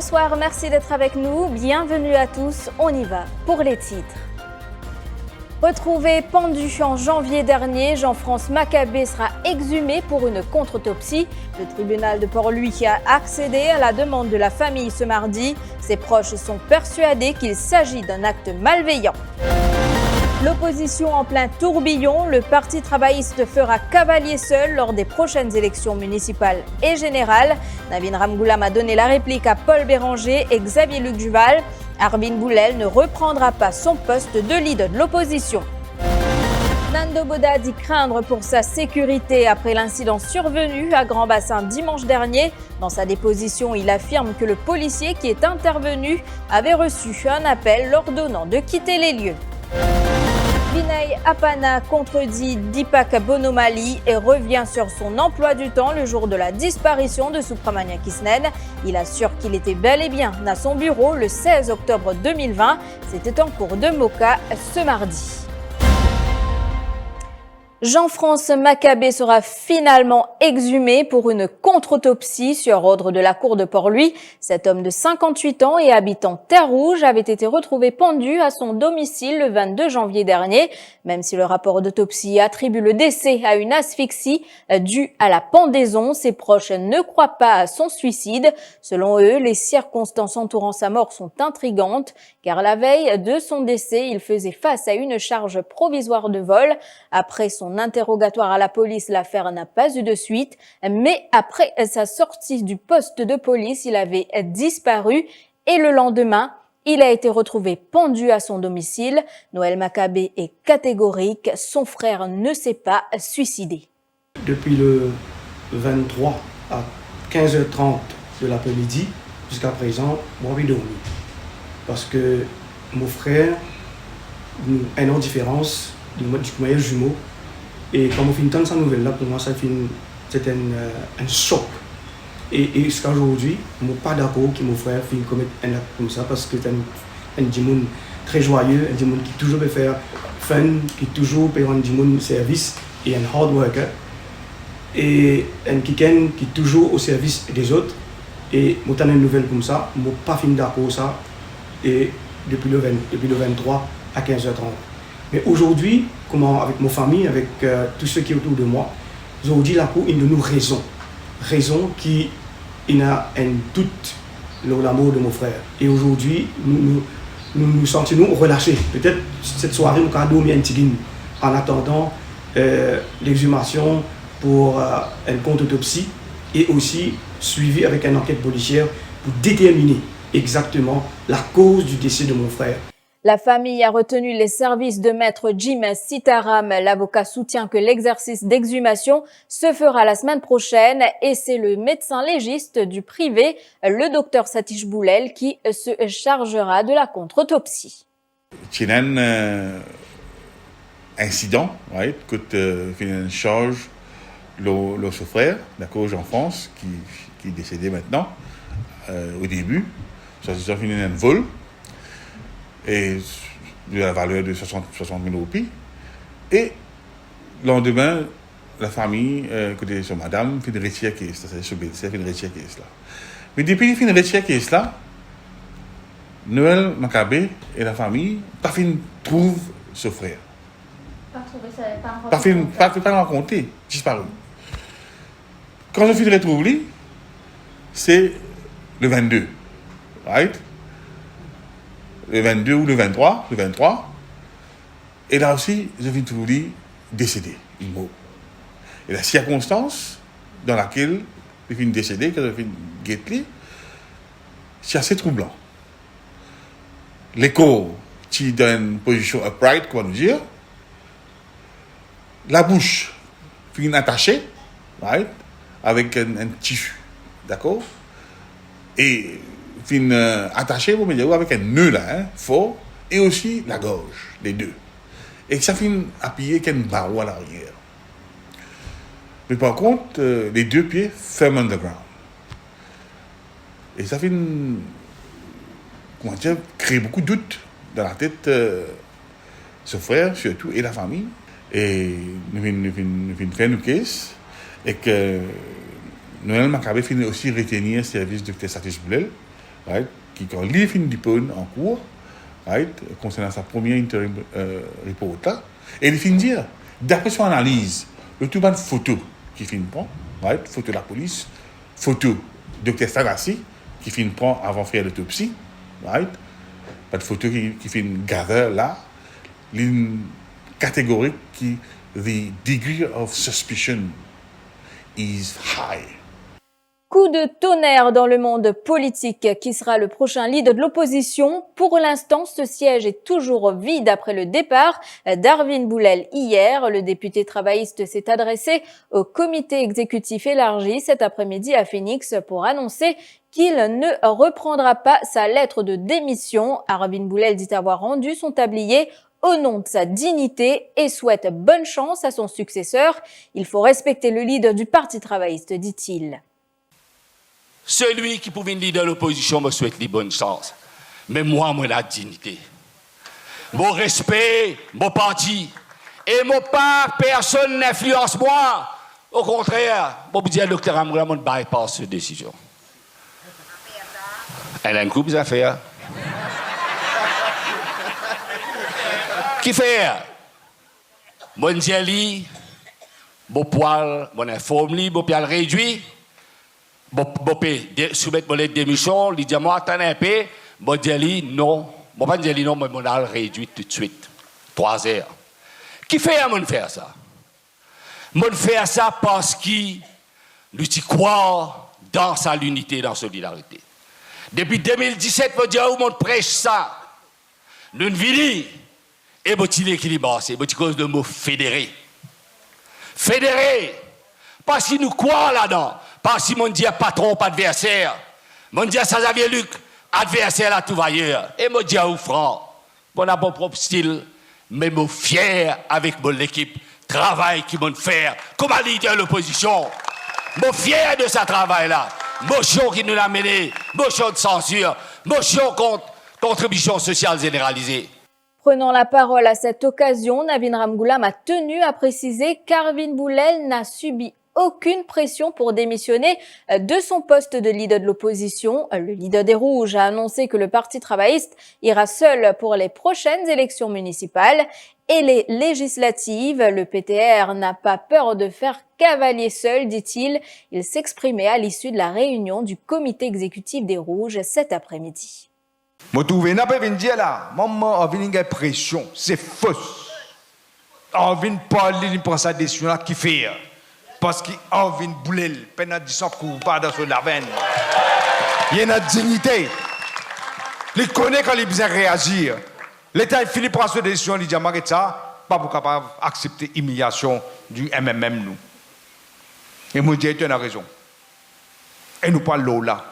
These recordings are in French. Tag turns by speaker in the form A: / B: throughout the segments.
A: Bonsoir, merci d'être avec nous. Bienvenue à tous, on y va pour les titres. Retrouvé pendu en janvier dernier, Jean-France Maccabé sera exhumé pour une contre-autopsie. Le tribunal de Port-Louis a accédé à la demande de la famille ce mardi. Ses proches sont persuadés qu'il s'agit d'un acte malveillant. L'opposition en plein tourbillon, le Parti travailliste fera cavalier seul lors des prochaines élections municipales et générales. Navin Ramgoolam a donné la réplique à Paul Béranger et Xavier-Luc Duval. Arvin Boulel ne reprendra pas son poste de leader de l'opposition. Nando Boda dit craindre pour sa sécurité après l'incident survenu à Grand Bassin dimanche dernier. Dans sa déposition, il affirme que le policier qui est intervenu avait reçu un appel l'ordonnant de quitter les lieux. Vinay Appana contredit Deepak Bonomali et revient sur son emploi du temps le jour de la disparition de Subramania Kisnen. Il assure qu'il était bel et bien à son bureau le 16 octobre 2020. C'était en cours de Moka ce mardi. Jean-France Maccabé sera finalement exhumé pour une contre-autopsie sur ordre de la cour de Port-Louis. Cet homme de 58 ans et habitant Terre-Rouge avait été retrouvé pendu à son domicile le 22 janvier dernier. Même si le rapport d'autopsie attribue le décès à une asphyxie due à la pendaison, ses proches ne croient pas à son suicide. Selon eux, les circonstances entourant sa mort sont intrigantes, car la veille de son décès, il faisait face à une charge provisoire de vol. Après son interrogatoire à la police, l'affaire n'a pas eu de suite, mais après sa sortie du poste de police, il avait disparu et le lendemain, il a été retrouvé pendu à son domicile. Noël Maccabé est catégorique, son frère ne s'est pas suicidé.
B: Depuis le 23 à 15h30 de l'après-midi, jusqu'à présent, moi j'ai dormi. Parce que mon frère, un an de différence, du meilleur jumeau, et quand on finit de sa nouvelle là, pour moi c'était un choc. Et jusqu'à aujourd'hui, je ne suis pas d'accord que mon frère finisse commettre un acte comme ça, parce que c'est un monde très joyeux, un monde qui toujours peut faire fun, qui toujours peut rendre un service, et un hard worker, et un qui est toujours au service des autres. Et je suis une nouvelle comme ça, je ne suis pas fini d'accord ça, et depuis le 23 à 15h30. Mais aujourd'hui, avec ma famille, avec tous ceux qui sont autour de moi, aujourd'hui, la Cour, il nous raison. Raison qui a un doute l'amour de mon frère. Et aujourd'hui, nous nous sentons relâchés. Peut-être cette soirée, nous avons dormi un petit peu en attendant l'exhumation pour une contre-autopsie et aussi suivi avec une enquête policière pour déterminer exactement la cause du décès de mon frère.
A: La famille a retenu les services de maître Jim Sitaram. L'avocat soutient que l'exercice d'exhumation se fera la semaine prochaine et c'est le médecin légiste du privé, le docteur Satish Boulel, qui se chargera de la contre-autopsie.
C: C'est un incident, right, que fait charge le frère, d'accord, Jean-France, qui est décédé maintenant, au début. Ça s'est fini un vol. Et de la valeur de 60 000 roupies. Et le lendemain, la famille, côté son madame, fait de retirer la caisse. C'est fait de retirer la caisse là. Mais depuis qu'il fait de retirer la caisse là, Noël Maccabé et la famille, pas fin trouve ce frère. Pas rencontré, disparu. Quand je fais de retrouver, c'est le 22, right? Le 22 ou le 23. Et là aussi, je viens de vous dire, décédé, il mort. Et la circonstance dans laquelle je viens de décéder, que je viens de guetter, c'est assez troublant. Les corps, qui est dans une position upright, comment nous dire, la bouche, fin attachée, right, avec un tissu, d'accord? Et fin attaché pour me dire avec un nœud là, fort, et aussi la gorge, les deux. Et ça fin appuyé avec un barreau à l'arrière. Mais par contre, les deux pieds firm on the ground. Et ça fin, comment dire, créer beaucoup de doutes dans la tête de ce frère, surtout, et la famille. Et nous venons faire une caisse, et que Noël Maccabé finit aussi retenir le service de Dr. Satish Boulel, right, qui a lié fin diplôme en cours, right, concernant sa première interim report là, et il finit dire, d'après son analyse, le tout de photo qui finit prend, right, photo de la police, photo Dr Sagassi qui finit prend avant de faire l'autopsie, right, pas de photo qui finit gather là, une catégorie qui the degree of suspicion is high.
A: Coup de tonnerre dans le monde politique. Qui sera le prochain leader de l'opposition? Pour l'instant, ce siège est toujours vide après le départ d'Arvin Boulel hier. Le député travailliste s'est adressé au comité exécutif élargi cet après-midi à Phoenix pour annoncer qu'il ne reprendra pas sa lettre de démission. Arvin Boulel dit avoir rendu son tablier au nom de sa dignité et souhaite bonne chance à son successeur. Il faut respecter le leader du Parti travailliste, dit-il.
D: Celui qui pouvait leader de l'opposition me souhaite les bonnes chances. Mais moi, la dignité. Mon respect, mon parti. Et mon pas, personne n'influence moi. Au contraire, je vous dis à Dr Amra, je ne bypass cette décision. Elle a un groupe d'affaires. Qui fait? Mon jelly, mon poil, mon informe, mon poil réduit. Bon, soumettre mon lettre de démission, il dit moi, attends un peu, bon, dit non, bon, pas dit non, mais mon âge réduit tout de suite, 3 heures. Qui fait à mon faire ça? Mon faire ça parce qu'il nous croit dans sa unité, dans sa solidarité. Depuis 2017, mon Dieu, où mon prêche ça, nous vivons, et mon équilibre, c'est mon cause de mot fédéré. Fédéré, parce qu'il nous croit là-dedans. Parce que mon Dieu patron, pas adversaire. Mon Dieu, ça Xavier Luc, adversaire là tout ailleurs. Et mon Dieu, ou franc. Mon a mon propre style, mais mon fier avec mon équipe. Travail qui m'ont fait, comme a leader de l'opposition. Mon fier de ce travail-là. Motion qui nous l'a mené, motion de censure, motion contre contribution sociale généralisée.
A: Prenant la parole à cette occasion, Navin Ramgoolam a tenu à préciser qu'Arvin Boulel n'a subi aucune pression pour démissionner de son poste de leader de l'opposition. Le leader des Rouges a annoncé que le Parti travailliste ira seul pour les prochaines élections municipales et les législatives. Le PTR n'a pas peur de faire cavalier seul, dit-il. Il s'exprimait à l'issue de la réunion du comité exécutif des Rouges cet après-midi.
E: Je trouve n'a pas dire là, maman a une pression, c'est fausse. On vient parler, il prend sa décision là qui fait. Parce qu'il a envie de bouler, pendant 10 ans qu'on pas dans son lavenne. Il y a une dignité. Il connaît quand il a besoin de réagir. L'État il finit par cette décision, il dit arrête ça, pas pour capable d'accepter l'humiliation du MMM nous. Et mon directeur a raison. Et nous parlons là.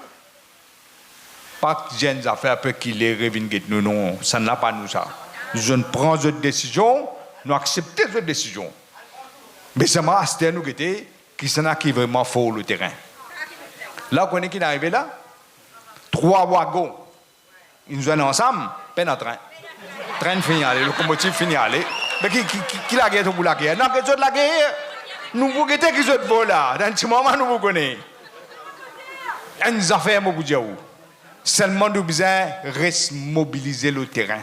E: Pas que jeunes affaires peu qui les reviennent nous non, ça n'a pas nous ça. Nous prenons cette décision, nous acceptons cette décision. Mais ça m'a acheté nous qui s'en a qui vraiment fort le terrain. Là, on est qui est arrivé là? 3 wagons. Ils nous allons ensemble, peine en train. Train fini aller, locomotive fini aller. Mais qui la guerre pour la guerre? Non, que de la guerre. Nous vous guettez qui sont beaux là. Dans ce moment, nous vous connaissons. Et nous affaires, mon bout de seulement nous besoin de mobiliser le terrain.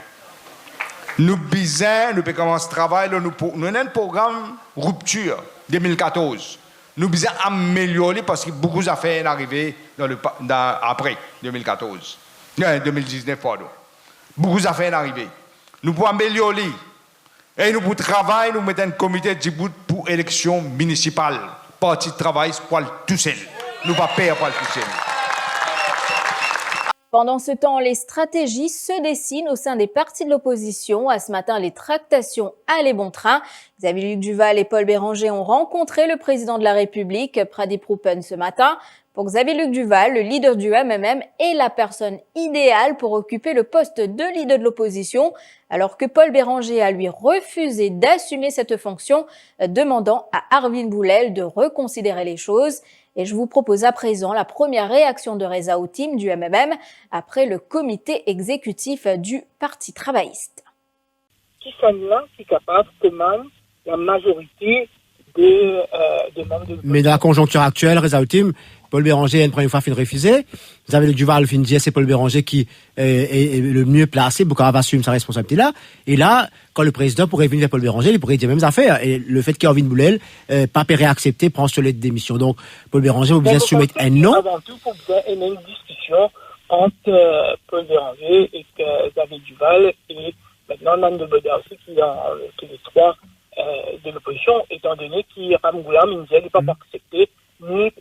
E: Nous pouvons commencer ce travail, nous avons un programme rupture 2014. Nous besoin améliorer parce que beaucoup d'affaires sont arrivées après 2014. 2019, pardon. Beaucoup d'affaires sont arrivées. Nous pouvons améliorer. Et nous pouvons travailler, nous mettons un comité de Djibouti pour élection municipale. Parti de travail, c'est pas tout seul. Nous ne pouvons pas payer pour tout seul.
A: Pendant ce temps, les stratégies se dessinent au sein des partis de l'opposition. À ce matin, les tractations allaient bon train. Xavier Luc Duval et Paul Béranger ont rencontré le président de la République, Pradeep Rupan, ce matin. Pour Xavier Luc Duval, le leader du MMM est la personne idéale pour occuper le poste de leader de l'opposition, alors que Paul Béranger a lui refusé d'assumer cette fonction, demandant à Arvin Boulel de reconsidérer les choses. Et je vous propose à présent la première réaction de Reza Outim du MMM après le comité exécutif du Parti travailliste.
F: Qui sont là, qui sont capables quand même la majorité des membres de l'opposition.
G: Mais dans la conjoncture actuelle, Reza Outim, Paul Béranger, une première fois, fin refusé. Vous avez le Duval, fin dire, c'est Paul Béranger qui est le mieux placé pour qu'on assume sa responsabilité-là. Et là, quand le président pourrait venir vers Paul Béranger, il pourrait dire les mêmes affaires. Et le fait qu'Orvin Boulel, pas réaccepter, prend sur les démissions. Donc, Paul Béranger, vous bien soumettre un non.
F: Avant tout, pour bien aimer une discussion entre Paul Béranger et David Duval et maintenant Nando Boda aussi, qui est les trois de l'opposition, étant donné que Ramgoula Mindiel n'est pas accepté ni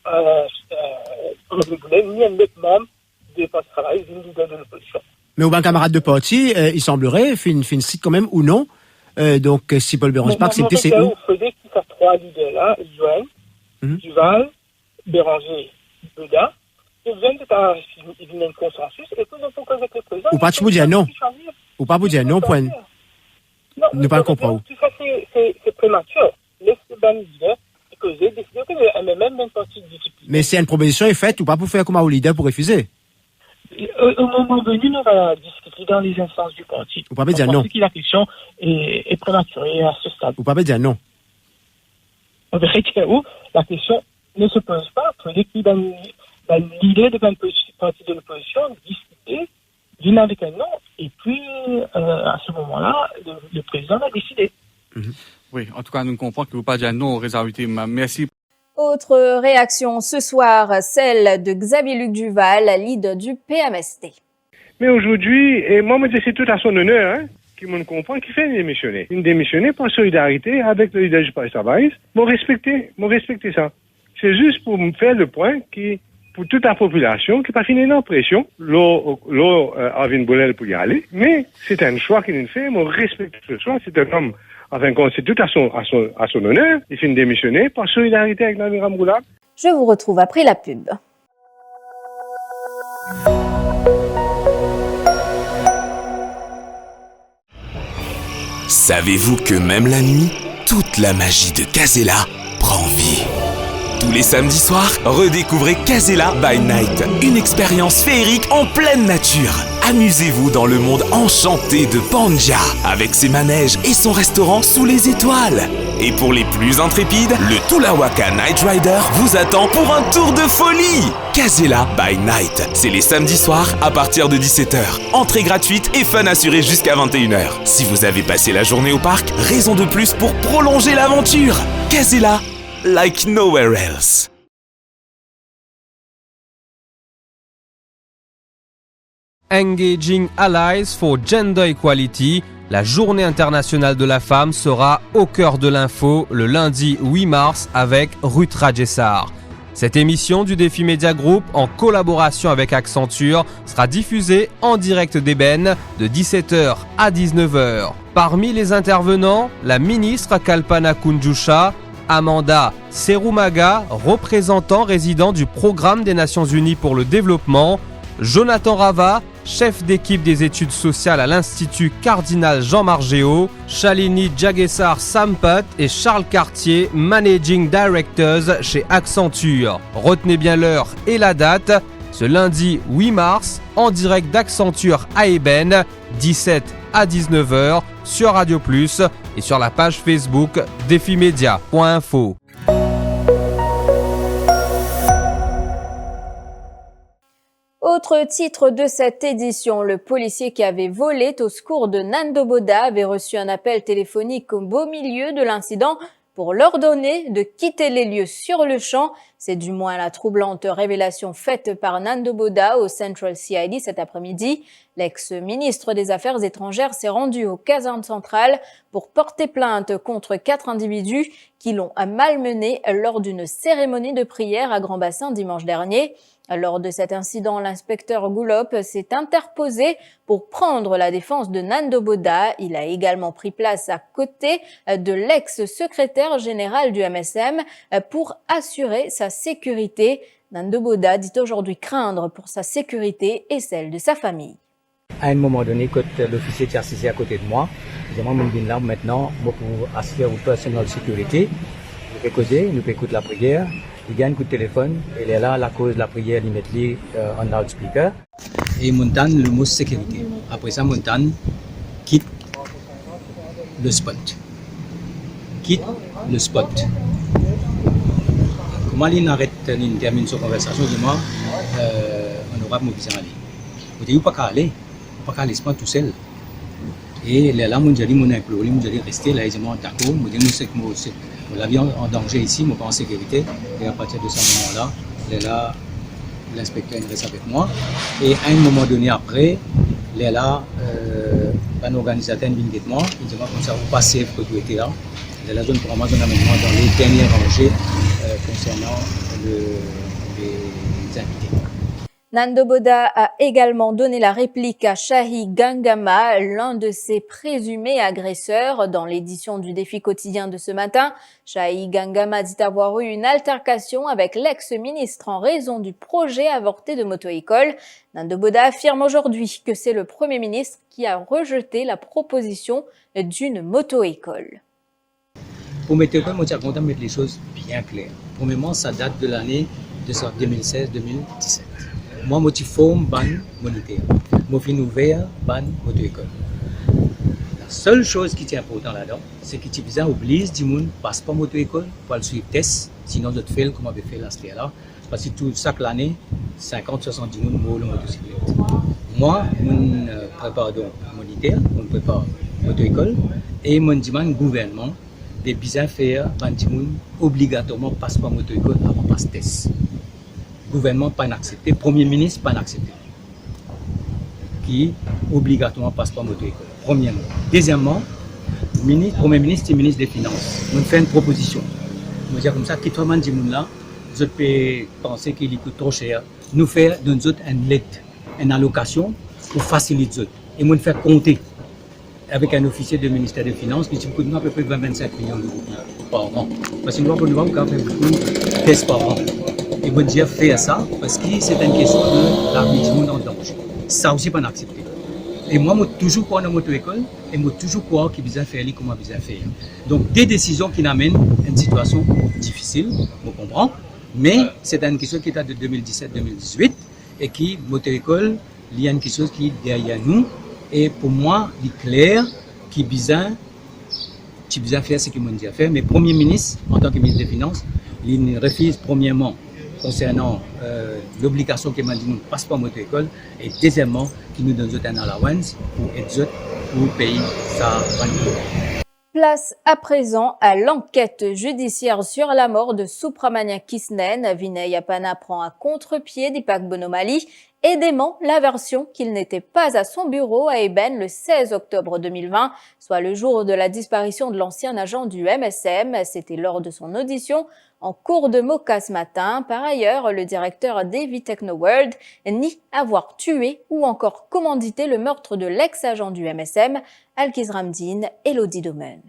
F: Orvin Boulel, ni un autre membre de Poste Travail, ni leader de l'opposition.
G: Mais au banc camarade de parti, il semblerait, fin site quand même ou non. Donc, si Paul Béranger pas accepté, c'est où?
F: Il faudrait que ces trois leaders-là joignent Duval, Béranger, Boda. Ils viennent de un consensus et puis on peut causer avec le président.
G: Ou pas tu vous dire non. Ou pas vous dire non, point. Ne pas comprendre.
F: Tout ça, c'est prématuré. Laissez les leaders causer, décider que le MMM même partie de discipline.
G: Mais si une proposition est faite, ou pas pour faire comme un leader pour refuser?
F: Au moment venu, nous allons discuter dans les instances du parti.
G: Ou pas dire non.
F: Je pense que la question est prématurée à ce stade.
G: Ou pas dire non.
F: En vérité, où la question ne se pose pas. Il faudrait qu'il y ait un leader de parti de l'opposition discuter, venir avec un nom, et puis à ce moment-là, le président a décidé.
H: Oui, en tout cas, nous comprenons que vous pas dire non aux réservités. Merci.
A: Autre réaction ce soir, celle de Xavier-Luc Duval, leader du PMST.
I: Mais aujourd'hui, et moi, je dis c'est tout à son honneur, hein, qui me comprend, qui fait démissionner. Une démissionner par solidarité avec le leader du Parti travail. M'ont respecté ça. C'est juste pour me faire le point qui, pour toute la population, qui n'a pas fini en pression, Orvin Boulel pour y aller, mais c'est un choix qu'il a fait, m'ont respecté ce choix, c'est un homme. Enfin, c'est tout à son honneur. Il finit démissionner par solidarité avec Nani Ramgoula.
A: Je vous retrouve après la pub.
J: Savez-vous que même la nuit, toute la magie de Casella prend vie? Tous les samedis soirs, redécouvrez Casella by Night, une expérience féerique en pleine nature. Amusez-vous dans le monde enchanté de Panja, avec ses manèges et son restaurant sous les étoiles. Et pour les plus intrépides, le Tulawaka Night Rider vous attend pour un tour de folie. Casella by Night, c'est les samedis soirs à partir de 17h. Entrée gratuite et fun assuré jusqu'à 21h. Si vous avez passé la journée au parc, raison de plus pour prolonger l'aventure. Casella, like nowhere else.
K: Engaging Allies for Gender Equality, la journée internationale de la femme sera au cœur de l'info le lundi 8 mars avec Ruth Rajessar. Cette émission du Défi Media Group, en collaboration avec Accenture, sera diffusée en direct d'Ébène de 17h à 19h. Parmi les intervenants, la ministre Kalpana Kunjusha, Amanda Serumaga, représentant résident du Programme des Nations Unies pour le développement, Jonathan Rava, chef d'équipe des études sociales à l'Institut Cardinal Jean Margéo, Shalini Jagessar Sampat et Charles Cartier, Managing Directors chez Accenture. Retenez bien l'heure et la date, ce lundi 8 mars, en direct d'Accenture à Ébène, 17 à 19h, sur Radio Plus et sur la page Facebook défimedia.info.
A: Autre titre de cette édition, le policier qui avait volé au secours de Nando Boda avait reçu un appel téléphonique au beau milieu de l'incident pour l'ordonner de quitter les lieux sur le champ. C'est du moins la troublante révélation faite par Nando Boda au Central CID cet après-midi. L'ex-ministre des Affaires étrangères s'est rendu aux casernes centrales pour porter plainte contre 4 individus qui l'ont malmené lors d'une cérémonie de prière à Grand-Bassin dimanche dernier. Lors de cet incident, l'inspecteur Goulop s'est interposé pour prendre la défense de Nando Boda. Il a également pris place à côté de l'ex-secrétaire général du MSM pour assurer sa sécurité. Nando Boda dit aujourd'hui craindre pour sa sécurité et celle de sa famille.
L: À un moment donné, quand l'officier était assis à côté de moi, je dis là maintenant, pour assurer une personne sécurité, nous pouvons causer, nous pouvons écouter la prière. Il gagne un coup de téléphone, il est là, la cause de la prière, il met en loudspeaker. Et Montane, le mot sécurité. Après ça, Montane quitte le spot. Quitte le spot. Moi, il arrête, il termine sa conversation, je dis moi, honorable, moi, je vais aller. Je dis, pas qu'à aller, pas qu'à aller, c'est pas tout seul. Et là, moi, j'ai dit, mon imploré, moi, j'ai dit, rester là, ils m'ont d'accord, moi, j'ai dit, c'est que moi, l'avion en danger ici, moi, pas en sécurité. Et à partir de ce moment-là, là, l'inspecteur reste avec moi. Et à un moment donné après, là, un organisateur vient de moi, il dit, moi, comme ça, vous passez, vous pouvez être là. La zone pour Amazon amènement dans les dernières rangées concernant les invités.
A: Nando Boda a également donné la réplique à Shahi Gangama, l'un de ses présumés agresseurs. Dans l'édition du Défi quotidien de ce matin, Shahi Gangama dit avoir eu une altercation avec l'ex-ministre en raison du projet avorté de moto-école. Nando Boda affirme aujourd'hui que c'est le Premier ministre qui a rejeté la proposition d'une moto-école.
L: Pour mettre école, moi, je suis content de mettre les choses bien claires. Premièrement, ça date de l'année 2016-2017. Moi, je suis forme ban monétaire. Je suis ouvert ban moto-école. La seule chose qui est importante là-dedans, c'est que tu oblige du monde passe pas moto-école pour aller suivre test, sinon je te fais comme on avait fait l'année là. Parce que chaque année, 50-70 000 mots de motocyclette. Moi, je prépare donc monétaire, je prépare moto-école et je demande au gouvernement de bien faire obligatoirement passeport moto-école avant passe test. Gouvernement pas accepté, Premier ministre pas accepté. Qui obligatoirement passeport moto-école. Premièrement. Deuxièmement, Premier ministre et ministre des Finances. On fait une proposition. On dire comme ça, qui tout le monde dit là, vous pouvez penser qu'il coûte trop cher. Nous faire d'une autre une lettre, une allocation pour faciliter autres. Et nous faire compter avec un officier du ministère des Finances qui coûte à peu près 20-25 millions d'euros par an. Parce que nous avons fait beaucoup de tests par an. Et vous dire faire ça parce que c'est une question de la vie du monde en danger. Ça aussi, pas accepté. Et moi, je toujours croire dans moto-école et je toujours croire qu'il besoin faire comme il besoin faire. Donc, des décisions qui amènent à une situation difficile, je comprends, mais c'est une question qui date de 2017-2018 et qui, moto-école, il y a une question qui est derrière nous. Et pour moi, il est clair qu'il besoin faire ce qu'il m'a dit à faire. Mais Premier ministre, en tant que ministre des Finances, il refuse premièrement concernant l'obligation qu'il m'a dit nous passe pas moto-école et deuxièmement qu'il nous donne un allowance pour être pour payer sa valeur.
A: Place à présent à l'enquête judiciaire sur la mort de Supramania Kisnen. Vinay Yapana prend à contre-pied d'Ipak Bonomali et dément la version qu'il n'était pas à son bureau à Eben le 16 octobre 2020, soit le jour de la disparition de l'ancien agent du MSM. C'était lors de son audition en cours de Moka ce matin. Par ailleurs, le directeur d'Evi Technoworld nie avoir tué ou encore commandité le meurtre de l'ex-agent du MSM, Alkiz Ramdin et Elodie Domen.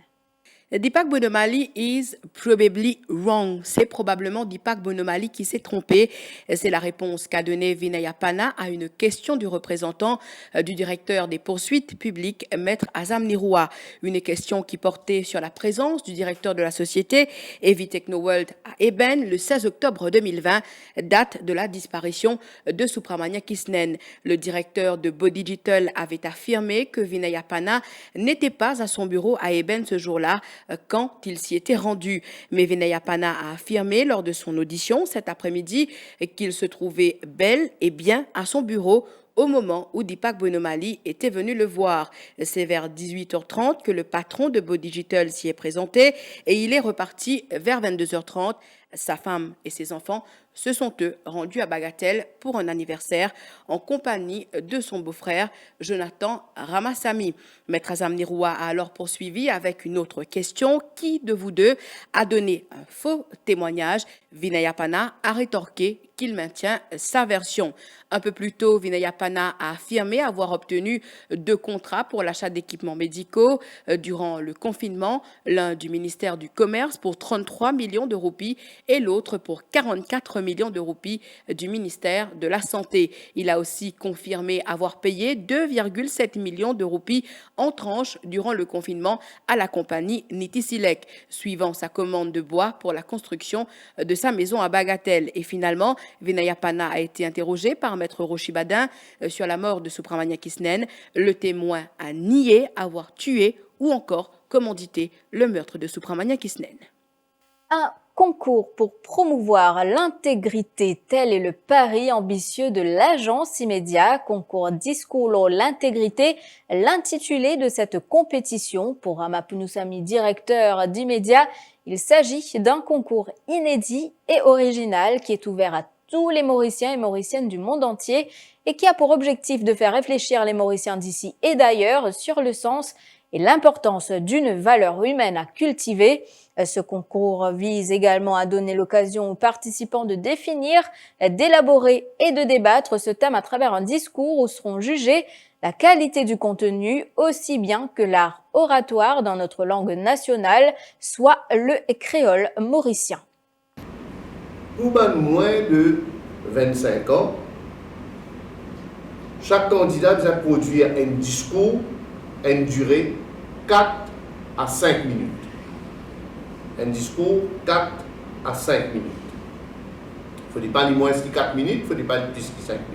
M: Dipak Bonomali is probably wrong. C'est probablement Dipak Bonomali qui s'est trompé. C'est la réponse qu'a donnée Vinay Yapana à une question du représentant du directeur des poursuites publiques, Maître Azam Niroua. Une question qui portait sur la présence du directeur de la société Evi Technoworld à Eben le 16 octobre 2020, date de la disparition de Supramania Kisnen. Le directeur de Bo Digital avait affirmé que Vinay Yapana n'était pas à son bureau à Eben ce jour-là, quand il s'y était rendu. Mais Vinay Yapana a affirmé lors de son audition cet après-midi qu'il se trouvait bel et bien à son bureau au moment où Dipak Bonomali était venu le voir. C'est vers 18h30 que le patron de Bo Digital s'y est présenté et il est reparti vers 22h30. Sa femme et ses enfants se sont, eux, rendus à Bagatelle pour un anniversaire en compagnie de son beau-frère, Jonathan Ramassamy. Maître Azam Niroua a alors poursuivi avec une autre question. Qui de vous deux a donné un faux témoignage? Vinay Yapana a rétorqué qu'il maintient sa version. Un peu plus tôt, Vinay Yapana a affirmé avoir obtenu 2 contrats pour l'achat d'équipements médicaux durant le confinement, l'un du ministère du Commerce pour 33 millions de roupies et l'autre pour 44 millions de roupies du ministère de la Santé. Il a aussi confirmé avoir payé 2,7 millions de roupies en tranches durant le confinement à la compagnie Nitisilek, suivant sa commande de bois pour la construction de sa maison à Bagatelle. Et finalement, Vinay Yapana a été interrogé par Maître Rochibadin sur la mort de Supramania Kisnen. Le témoin a nié avoir tué ou encore commandité le meurtre de Supramania Kisnen.
A: Un concours pour promouvoir l'intégrité, tel est le pari ambitieux de l'agence Immédiat, concours Discours l'intégrité, l'intitulé de cette compétition. Pour Amapunusami, directeur d'Immédiat, il s'agit d'un concours inédit et original qui est ouvert à tous les Mauriciens et Mauriciennes du monde entier et qui a pour objectif de faire réfléchir les Mauriciens d'ici et d'ailleurs sur le sens et l'importance d'une valeur humaine à cultiver. Ce concours vise également à donner l'occasion aux participants de définir, d'élaborer et de débattre ce thème à travers un discours où seront jugés la qualité du contenu aussi bien que l'art oratoire dans notre langue nationale, soit le créole mauricien.
N: Pour moins de 25 ans, chaque candidat doit produire un discours à une durée 4 à 5 minutes. Un discours 4 à 5 minutes. Il ne faut pas aller moins que 4 minutes, il ne faut pas aller plus que 5 minutes.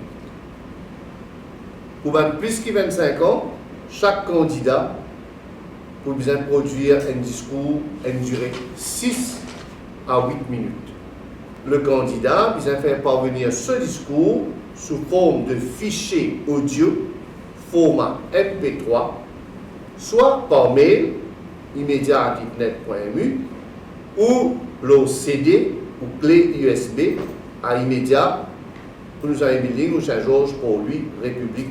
N: Pour plus que 25 ans, chaque candidat peut bien produire un discours à une durée 6 à 8 minutes. Le candidat doit faire parvenir ce discours sous forme de fichier audio, format MP3, soit par mail, immédiat@itnet.mu, ou le CD ou clé USB à Immédiat pour nous envoyer au Saint-Georges pour lui, République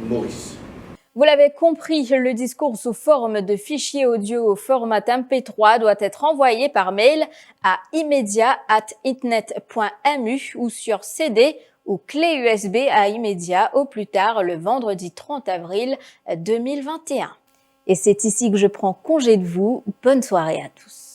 N: Maurice.
A: Vous l'avez compris, le discours sous forme de fichier audio au format MP3 doit être envoyé par mail à immédiat@itnet.mu ou sur CD ou clé USB à Immédiat au plus tard le vendredi 30 avril 2021. Et c'est ici que je prends congé de vous. Bonne soirée à tous.